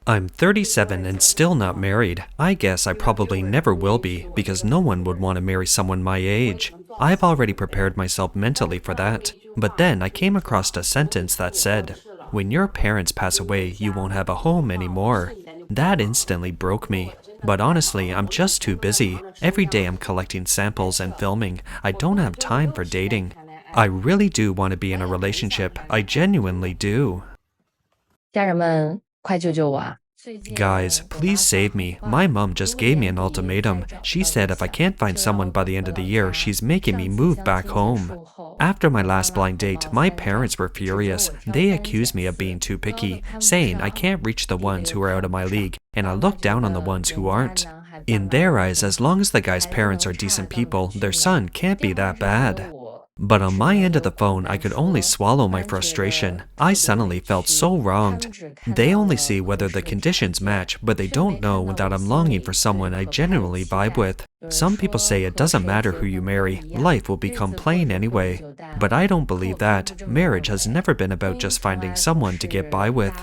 I'm 37 and still not married. I guess I probably never will be because no one would want to marry someone my age. I've already prepared myself mentally for that. But then I came across a sentence that said, "When your parents pass away, you won't have a home anymore." That instantly broke me. But honestly, I'm just too busy. Every day I'm collecting samples and filming. I don't have time for dating. I really do want to be in a relationship. I genuinely do. 家人们，快救救我啊！ Guys, please save me. My mom just gave me an ultimatum. She said if I can't find someone by the end of the year, she's making me move back home. After my last blind date, my parents were furious. They accused me of being too picky, saying I can't reach the ones who are out of my league, and I look down on the ones who aren't. In their eyes, as long as the guy's parents are decent people, their son can't be that bad. But on my end of the phone, I could only swallow my frustration. I suddenly felt so wronged. They only see whether the conditions match, but they don't know that I'm longing for someone I genuinely vibe with. Some people say it doesn't matter who you marry, life will become plain anyway. But I don't believe that. Marriage has never been about just finding someone to get by with.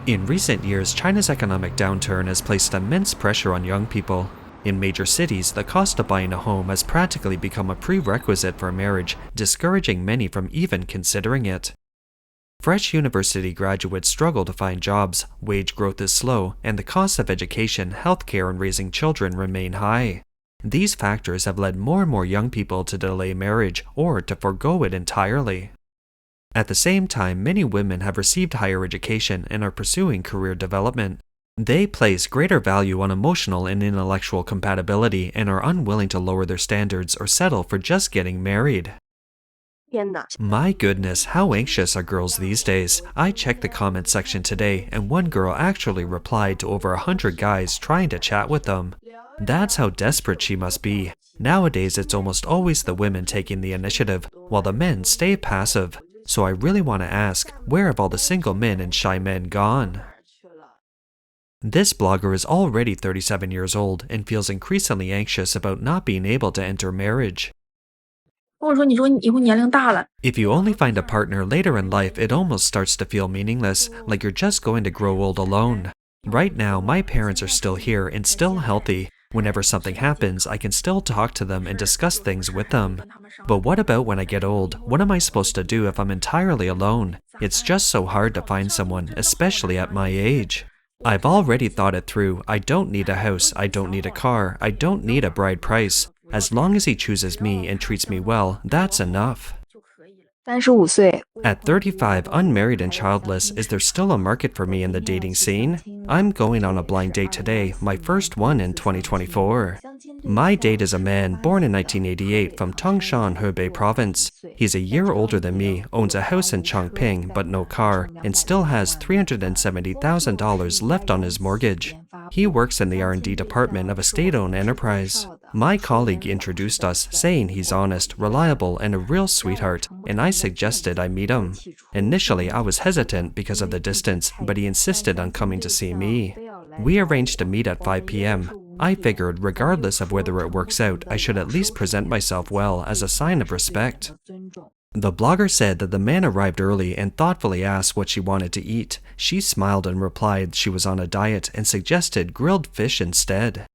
In recent years, China's economic downturn has placed immense pressure on young people. In major cities, the cost of buying a home has practically become a prerequisite for marriage, discouraging many from even considering it. Fresh university graduates struggle to find jobs, wage growth is slow, and the costs of education, healthcare, and raising children remain high. These factors have led more and more young people to delay marriage or to forego it entirely. At the same time, many women have received higher education and are pursuing career development. They place greater value on emotional and intellectual compatibility and are unwilling to lower their standards or settle for just getting married. My goodness, how anxious are girls these days? I checked the comment section today and one girl actually replied to over 100 guys trying to chat with them. That's how desperate she must be. Nowadays, it's almost always the women taking the initiative, while the men stay passive. So I really want to ask, where have all the single men and shy men gone? This blogger is already 37 years old and feels increasingly anxious about not being able to enter marriage. If you only find a partner later in life, it almost starts to feel meaningless, like you're just going to grow old alone. Right now, my parents are still here and still healthy. Whenever something happens, I can still talk to them and discuss things with them. But what about when I get old? What am I supposed to do if I'm entirely alone? It's just so hard to find someone, especially at my age. I've already thought it through. I don't need a house, I don't need a car, I don't need a bride price. As long as he chooses me and treats me well, that's enough. At 35, unmarried and childless, is there still a market for me in the dating scene? I'm going on a blind date today, my first one in 2024. My date is a man born in 1988 from Tangshan, Hebei province. He's a year older than me, owns a house in Chongping but no car, and still has $370,000 left on his mortgage. He works in the R&D department of a state-owned enterprise. My colleague introduced us, saying he's honest, reliable, and a real sweetheart, and I suggested I meet him. Initially, I was hesitant because of the distance, but he insisted on coming to see me. We arranged to meet at 5 p.m. I figured, regardless of whether it works out, I should at least present myself well as a sign of respect. The blogger said that the man arrived early and thoughtfully asked what she wanted to eat. She smiled and replied she was on a diet and suggested grilled fish instead.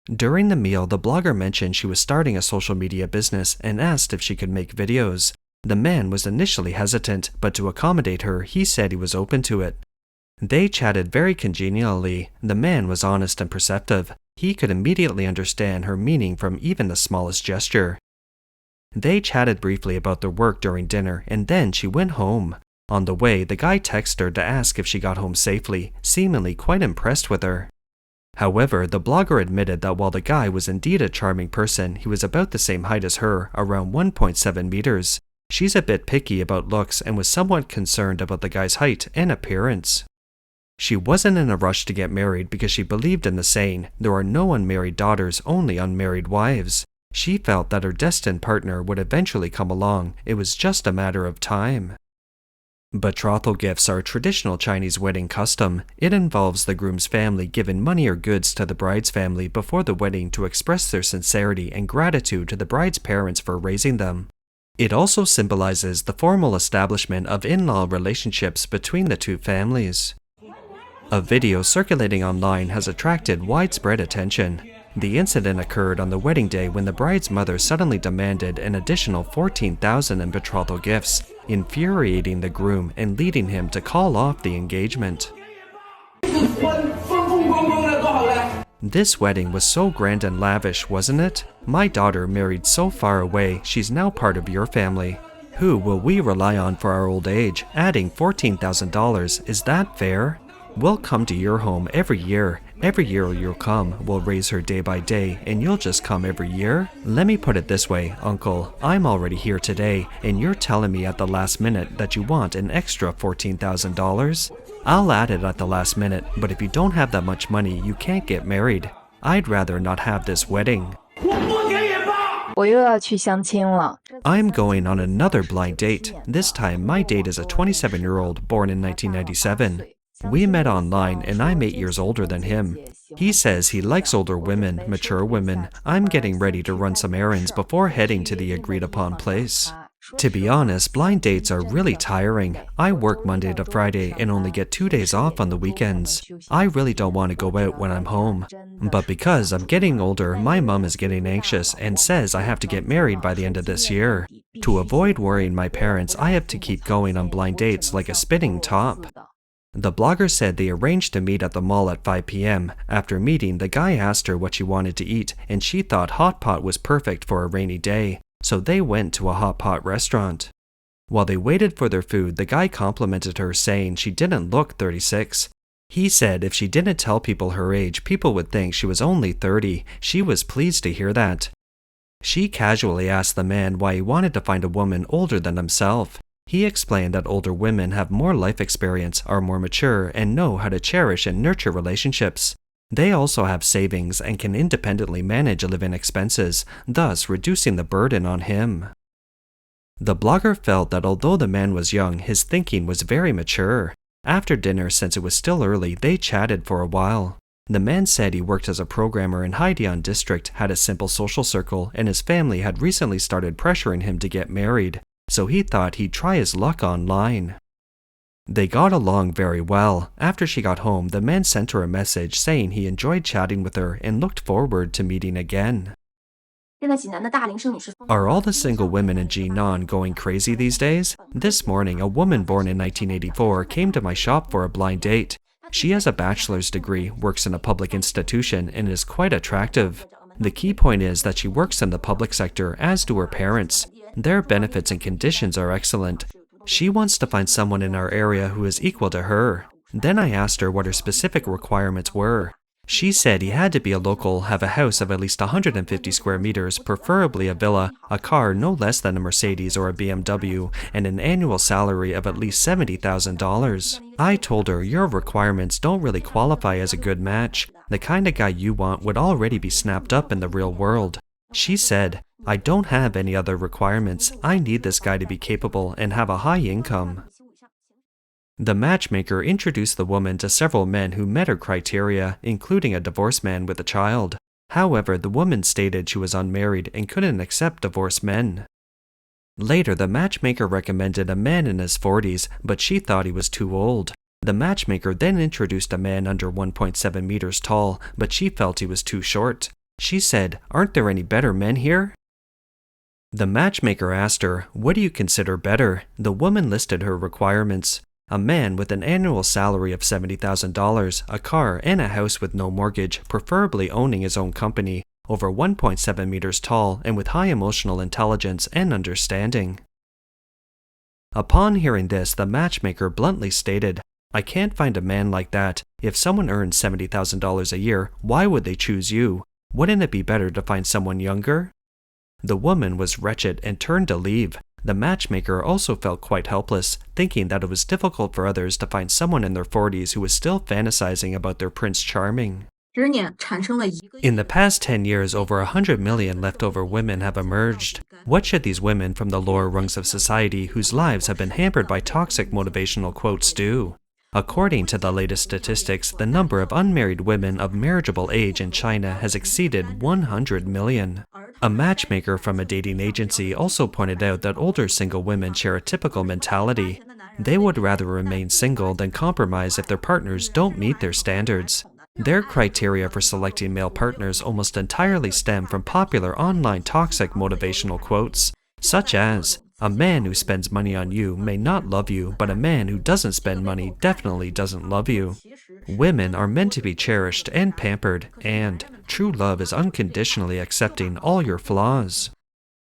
During the meal, the blogger mentioned she was starting a social media business and asked if she could make videos. The man was initially hesitant, but to accommodate her, he said he was open to it. They chatted very congenially. The man was honest and perceptive. He could immediately understand her meaning from even the smallest gesture. They chatted briefly about their work during dinner, and then she went home. On the way, the guy texted her to ask if she got home safely, seemingly quite impressed with her. However, the blogger admitted that while the guy was indeed a charming person, he was about the same height as her, around 1.7 meters. She's a bit picky about looks and was somewhat concerned about the guy's height and appearance. She wasn't in a rush to get married because she believed in the saying, "There are no unmarried daughters, only unmarried wives." She felt that her destined partner would eventually come along. It was just a matter of time. Betrothal gifts are a traditional Chinese wedding custom. It involves the groom's family giving money or goods to the bride's family before the wedding to express their sincerity and gratitude to the bride's parents for raising them. It also symbolizes the formal establishment of in-law relationships between the two families. A video circulating online has attracted widespread attention. The incident occurred on the wedding day when the bride's mother suddenly demanded an additional $14,000 in betrothal gifts, infuriating the groom and leading him to call off the engagement. This wedding was so grand and lavish, wasn't it? My daughter married so far away, she's now part of your family. Who will we rely on for our old age? Adding $14,000, is that fair? We'll come to your home every year. Every year you'll come, we'll raise her day by day, and you'll just come every year? Let me put it this way, Uncle. I'm already here today, and you're telling me at the last minute that you want an extra $14,000? I'll add it at the last minute, but if you don't have that much money, you can't get married. I'd rather not have this wedding. 我又要去相亲了。 I'm going on another blind date. This time, my date is a 27-year-old born in 1997. We met online and I'm 8 years older than him. He says he likes older women, mature women. I'm getting ready to run some errands before heading to the agreed-upon place. To be honest, blind dates are really tiring. I work Monday to Friday and only get 2 days off on the weekends. I really don't want to go out when I'm home. But because I'm getting older, my mom is getting anxious and says I have to get married by the end of this year. To avoid worrying my parents, I have to keep going on blind dates like a spinning top. The blogger said they arranged to meet at the mall at 5 p.m. After meeting, the guy asked her what she wanted to eat, and she thought hot pot was perfect for a rainy day, so they went to a hot pot restaurant. While they waited for their food, the guy complimented her, saying she didn't look 36. He said if she didn't tell people her age, people would think she was only 30. She was pleased to hear that. She casually asked the man why he wanted to find a woman older than himself. He explained that older women have more life experience, are more mature, and know how to cherish and nurture relationships. They also have savings and can independently manage living expenses, thus reducing the burden on him. The blogger felt that although the man was young, his thinking was very mature. After dinner, since it was still early, they chatted for a while. The man said he worked as a programmer in Haidian district, had a simple social circle, and his family had recently started pressuring him to get married, so he thought he'd try his luck online. They got along very well. After she got home, the man sent her a message saying he enjoyed chatting with her and looked forward to meeting again. Are all the single women in Jinan going crazy these days? This morning, a woman born in 1984 came to my shop for a blind date. She has a bachelor's degree, works in a public institution, and is quite attractive. The key point is that she works in the public sector, as do her parents. Their benefits and conditions are excellent. She wants to find someone in our area who is equal to her. Then I asked her what her specific requirements were. She said he had to be a local, have a house of at least 150 square meters, preferably a villa, a car no less than a Mercedes or a BMW, and an annual salary of at least $70,000. I told her your requirements don't really qualify as a good match. The kind of guy you want would already be snapped up in the real world. She said, I don't have any other requirements. I need this guy to be capable and have a high income. The matchmaker introduced the woman to several men who met her criteria, including a divorced man with a child. However, the woman stated she was unmarried and couldn't accept divorced men. Later, the matchmaker recommended a man in his 40s, but she thought he was too old. The matchmaker then introduced a man under 1.7 meters tall, but she felt he was too short. She said, "Aren't there any better men here?" The matchmaker asked her, "What do you consider better?" The woman listed her requirements. A man with an annual salary of $70,000, a car, and a house with no mortgage, preferably owning his own company, over 1.7 meters tall, and with high emotional intelligence and understanding. Upon hearing this, the matchmaker bluntly stated, "I can't find a man like that. If someone earns $70,000 a year, why would they choose you? Wouldn't it be better to find someone younger?" The woman was wretched and turned to leave. The matchmaker also felt quite helpless, thinking that it was difficult for others to find someone in their 40s who was still fantasizing about their Prince Charming. In the past 10 years, over 100 million leftover women have emerged. What should these women from the lower rungs of society whose lives have been hampered by toxic motivational quotes do? According to the latest statistics, the number of unmarried women of marriageable age in China has exceeded 100 million. A matchmaker from a dating agency also pointed out that older single women share a typical mentality. They would rather remain single than compromise if their partners don't meet their standards. Their criteria for selecting male partners almost entirely stem from popular online toxic motivational quotes, such as, "A man who spends money on you may not love you, but a man who doesn't spend money definitely doesn't love you." Women are meant to be cherished and pampered, and true love is unconditionally accepting all your flaws.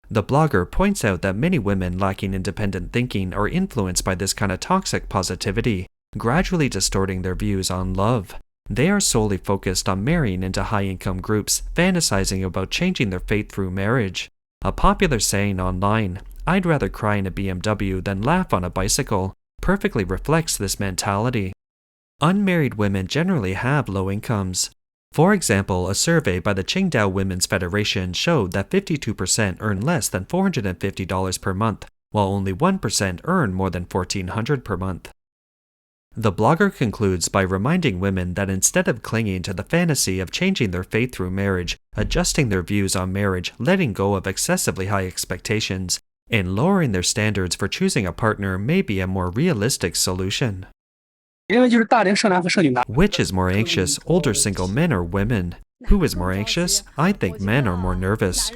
The blogger points out that many women lacking independent thinking are influenced by this kind of toxic positivity, gradually distorting their views on love. They are solely focused on marrying into high-income groups, fantasizing about changing their fate through marriage. A popular saying online, "I'd rather cry in a BMW than laugh on a bicycle," perfectly reflects this mentality. Unmarried women generally have low incomes. For example, a survey by the Qingdao Women's Federation showed that 52% earn less than $450 per month, while only 1% earn more than $1,400 per month. The blogger concludes by reminding women that instead of clinging to the fantasy of changing their fate through marriage, adjusting their views on marriage, letting go of excessively high expectations, and lowering their standards for choosing a partner may be a more realistic solution. Which is more anxious, older single men or women? Who is more anxious? I think men are more nervous.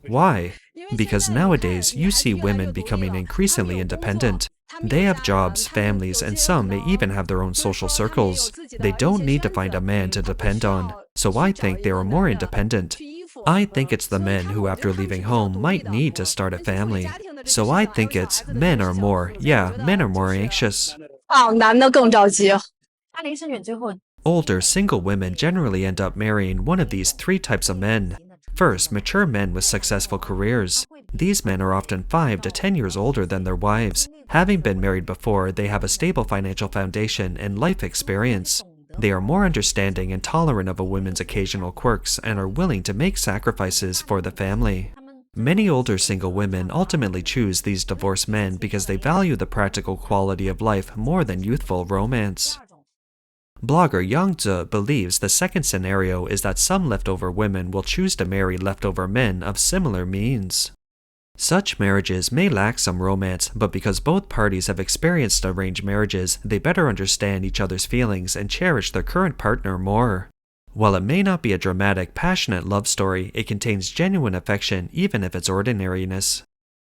Why? Because nowadays you see women becoming increasingly independent. They have jobs, families, and some may even have their own social circles. They don't need to find a man to depend on, so I think they are more independent. I think it's the men who after leaving home might need to start a family. So I think it's men are more anxious. Older single women generally end up marrying one of these three types of men. First, mature men with successful careers. These men are often 5 to 10 years older than their wives. Having been married before, they have a stable financial foundation and life experience. They are more understanding and tolerant of a woman's occasional quirks and are willing to make sacrifices for the family. Many older single women ultimately choose these divorced men because they value the practical quality of life more than youthful romance. Blogger Yangzi believes the second scenario is that some leftover women will choose to marry leftover men of similar means. Such marriages may lack some romance, but because both parties have experienced arranged marriages, they better understand each other's feelings and cherish their current partner more. While it may not be a dramatic, passionate love story, it contains genuine affection even if it's ordinariness.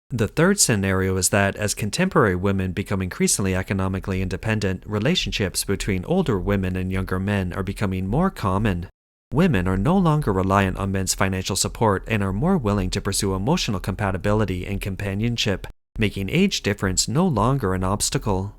The third scenario is that as contemporary women become increasingly economically independent, relationships between older women and younger men are becoming more common. Women are no longer reliant on men's financial support and are more willing to pursue emotional compatibility and companionship, making age difference no longer an obstacle.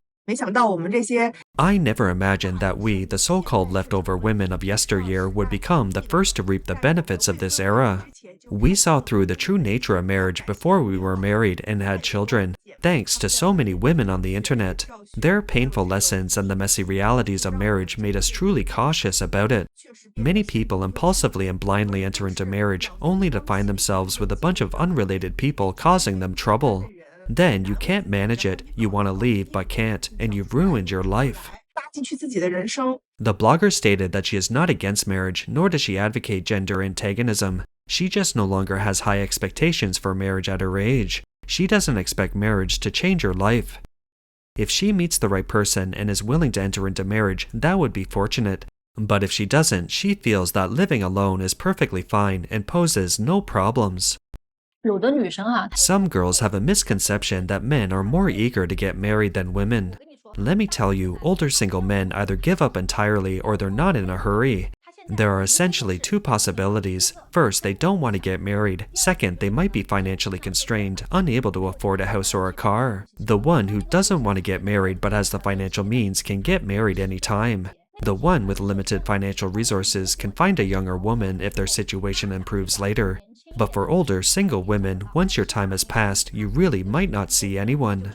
I never imagined that we, the so-called leftover women of yesteryear, would become the first to reap the benefits of this era. We saw through the true nature of marriage before we were married and had children, thanks to so many women on the internet. Their painful lessons and the messy realities of marriage made us truly cautious about it. Many people impulsively and blindly enter into marriage only to find themselves with a bunch of unrelated people causing them trouble. Then you can't manage it, you want to leave but can't, and you've ruined your life. The blogger stated that she is not against marriage, nor does she advocate gender antagonism. She just no longer has high expectations for marriage at her age. She doesn't expect marriage to change her life. If she meets the right person and is willing to enter into marriage, that would be fortunate. But if she doesn't, she feels that living alone is perfectly fine and poses no problems. Some girls have a misconception that men are more eager to get married than women. Let me tell you, older single men either give up entirely or they're not in a hurry. There are essentially two possibilities. First, they don't want to get married. Second, they might be financially constrained, unable to afford a house or a car. The one who doesn't want to get married but has the financial means can get married anytime. The one with limited financial resources can find a younger woman if their situation improves later. But for older, single women, once your time has passed, you really might not see anyone.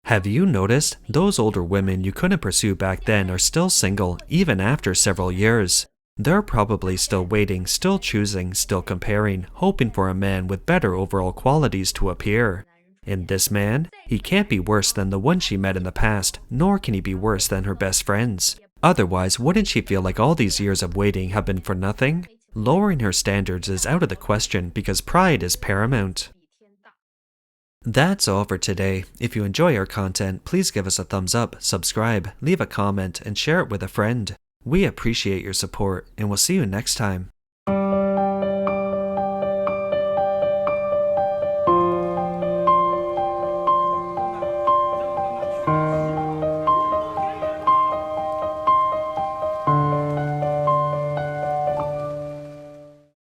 Have you noticed? Those older women you couldn't pursue back then are still single, even after several years. They're probably still waiting, still choosing, still comparing, hoping for a man with better overall qualities to appear. And this man? He can't be worse than the one she met in the past, nor can he be worse than her best friends. Otherwise, wouldn't she feel like all these years of waiting have been for nothing? Lowering her standards is out of the question because pride is paramount. That's all for today. If you enjoy our content, please give us a thumbs up, subscribe, leave a comment, and share it with a friend. We appreciate your support, and we'll see you next time.